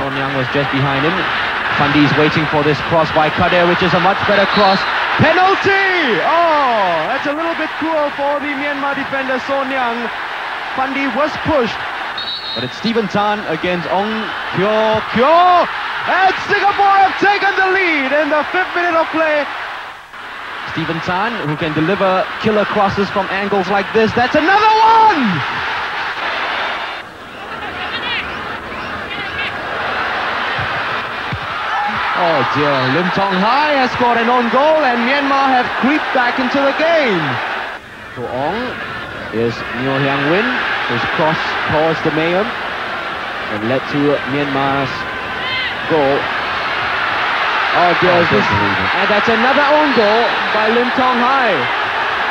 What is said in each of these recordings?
Son Young was just behind him. Fundy's waiting for this cross by Kadir, which is a much better cross. Penalty! Oh, that's a little bit cruel for the Myanmar defender Son Young. Fundy was pushed, but it's Stephen Tan against Ong Kyo Kyo. And Singapore have taken the lead in the 5th minute of play. Stephen Tan, who can deliver killer crosses from angles like this. That's another one! Oh dear, Lim Tong Hai has scored an own goal and Myanmar have creeped back into the game. To Ong is Neo Hyang Win, whose cross caused the mayhem and led to Myanmar's goal. Oh dear, and that's another own goal by Lim Tong Hai.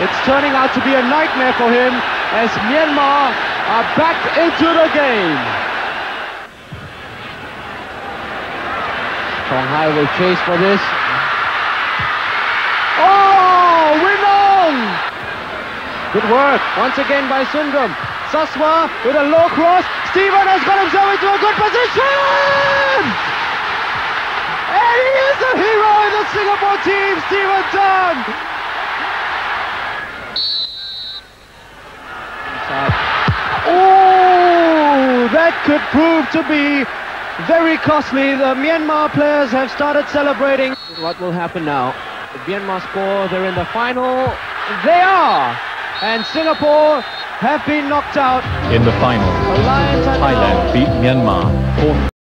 It's turning out to be a nightmare for him as Myanmar are back into the game. Tong Hai will chase for this. Oh, Winong! Good work once again by Sundram. Saswa with a low cross. Stephen has got himself into a good position! And he is the hero in the Singapore team, Stephen Tan! Oh, that could prove to be very costly. The Myanmar players have started celebrating. What will happen now? The Myanmar score, they're in the final. They are! And Singapore have been knocked out. In the final, Thailand beat Myanmar 4